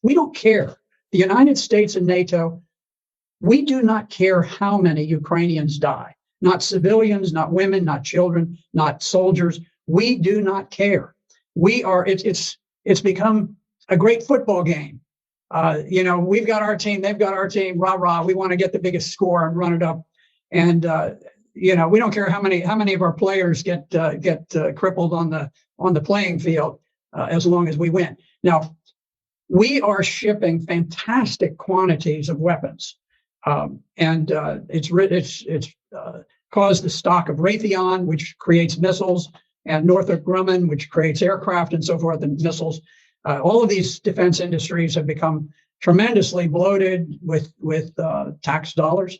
We don't care. The United States and NATO, we do not care how many Ukrainians die. Not civilians, not women, not children, not soldiers. We do not care. It's become a great football game. We've got our team, they've got our team, rah, rah. We want to get the biggest score and run it up. And, we don't care how many of our players get crippled on the playing field, as long as we win. Now, we are shipping fantastic quantities of weapons. It's caused the stock of Raytheon, which creates missiles, and Northrop Grumman, which creates aircraft and so forth, and missiles. All of these defense industries have become tremendously bloated with tax dollars.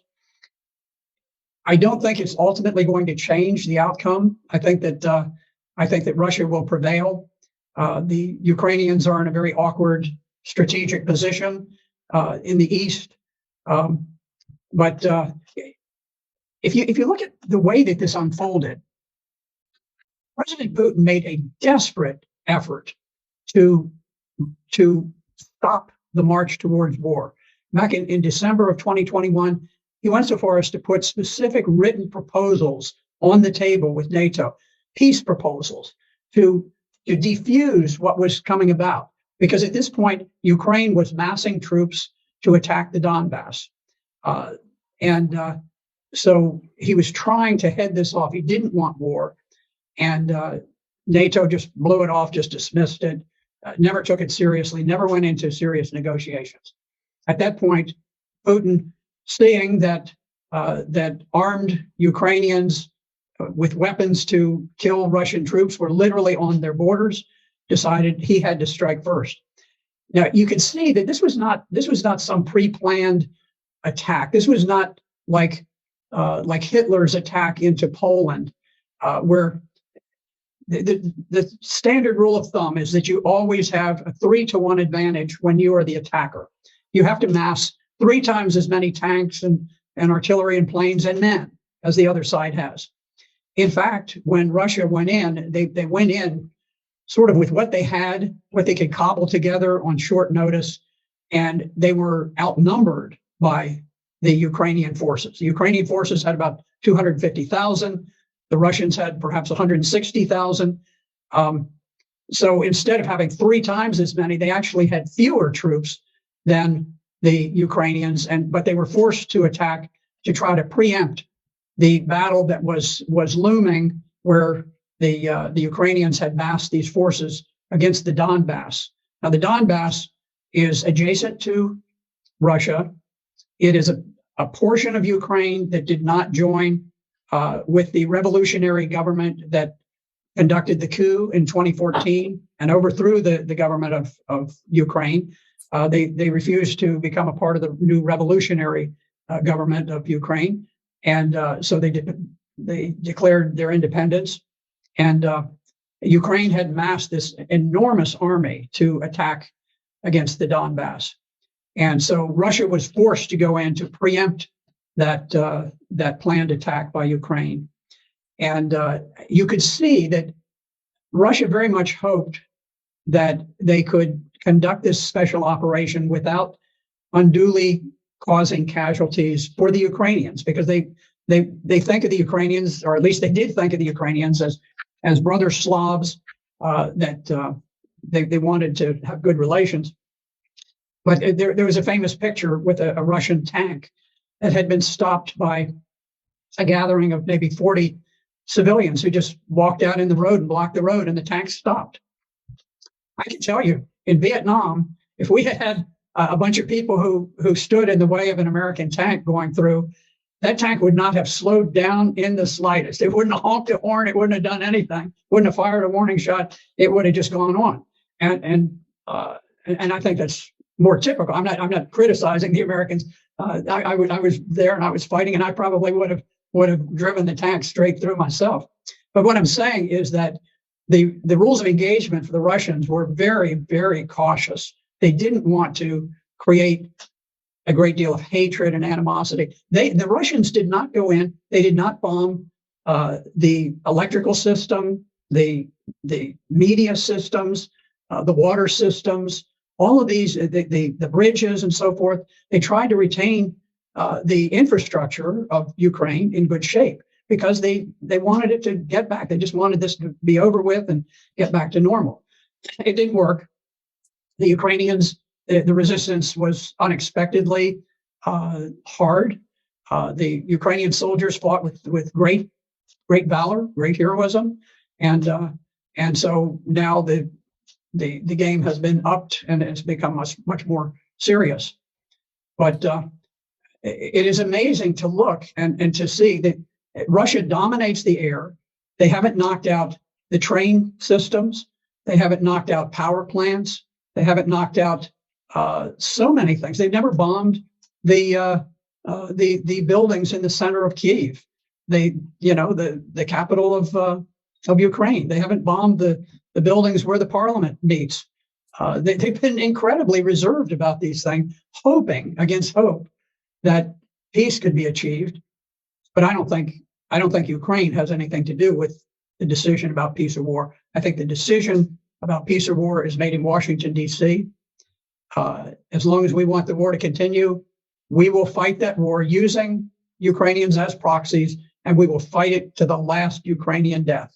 I don't think it's ultimately going to change the outcome. I think that Russia will prevail. The Ukrainians are in a very awkward strategic position in the east. But if you look at the way that this unfolded, President Putin made a desperate effort to stop the march towards war. Back in December of 2021, he went so far as to put specific written proposals on the table with NATO, peace proposals to defuse what was coming about. Because at this point, Ukraine was massing troops to attack the Donbass. So he was trying to head this off. He didn't want war. And NATO just blew it off, just dismissed it, never took it seriously, never went into serious negotiations. At that point, Putin, seeing that armed Ukrainians with weapons to kill Russian troops were literally on their borders, decided he had to strike first. Now, you can see that this was not some pre-planned attack. This was not like Hitler's attack into Poland, where the standard rule of thumb is that you always have a 3-to-1 advantage when you are the attacker. You have to mass 3 times as many tanks and artillery and planes and men as the other side has. In fact, when Russia went in, they went in sort of with what they had, what they could cobble together on short notice, and they were outnumbered by the Ukrainian forces. The Ukrainian forces had about 250,000. The Russians had perhaps 160,000. So instead of having 3 times as many, they actually had fewer troops than the Ukrainians, but they were forced to attack to try to preempt the battle that was looming, where the Ukrainians had massed these forces against the Donbass. Now, the Donbass is adjacent to Russia. It is a portion of Ukraine that did not join with the revolutionary government that conducted the coup in 2014 and overthrew the government of Ukraine. They refused to become a part of the new revolutionary government of Ukraine. And so they declared their independence. And Ukraine had massed this enormous army to attack against the Donbass. And so Russia was forced to go in to preempt that planned attack by Ukraine. And you could see that Russia very much hoped that they could conduct this special operation without unduly causing casualties for the Ukrainians, because they think of the Ukrainians, or at least they did think of the Ukrainians as brother Slavs, that they wanted to have good relations. But there was a famous picture with a Russian tank that had been stopped by a gathering of maybe 40 civilians who just walked out in the road and blocked the road, and the tank stopped. I can tell you, in Vietnam, if we had a bunch of people who stood in the way of an American tank going through, that tank would not have slowed down in the slightest. It wouldn't have honked a horn. It wouldn't have done anything. Wouldn't have fired a warning shot. It would have just gone on. And I think that's more typical. I'm not criticizing the Americans. I was there and I was fighting, and I probably would have driven the tank straight through myself. But what I'm saying is that the rules of engagement for the Russians were very, very cautious. They didn't want to create a great deal of hatred and animosity. The Russians did not go in. They did not bomb the electrical system, the media systems, the water systems, all of these, the bridges and so forth, they tried to retain the infrastructure of Ukraine in good shape because they wanted it to get back. They just wanted this to be over with and get back to normal. It didn't work. The Ukrainians, the resistance was unexpectedly hard. The Ukrainian soldiers fought with great valor, great heroism, and so now the game has been upped and it's become much more serious. But it is amazing to look and to see that Russia dominates the air. They haven't knocked out the train systems. They haven't knocked out power plants. They haven't knocked out so many things. They've never bombed the buildings in the center of Kyiv. The capital of Ukraine. They haven't bombed the buildings where the parliament meets. They've been incredibly reserved about these things, hoping against hope that peace could be achieved. But I don't think Ukraine has anything to do with the decision about peace or war. I think the decision about peace or war is made in Washington, D.C. As long as we want the war to continue, we will fight that war using Ukrainians as proxies, and we will fight it to the last Ukrainian death.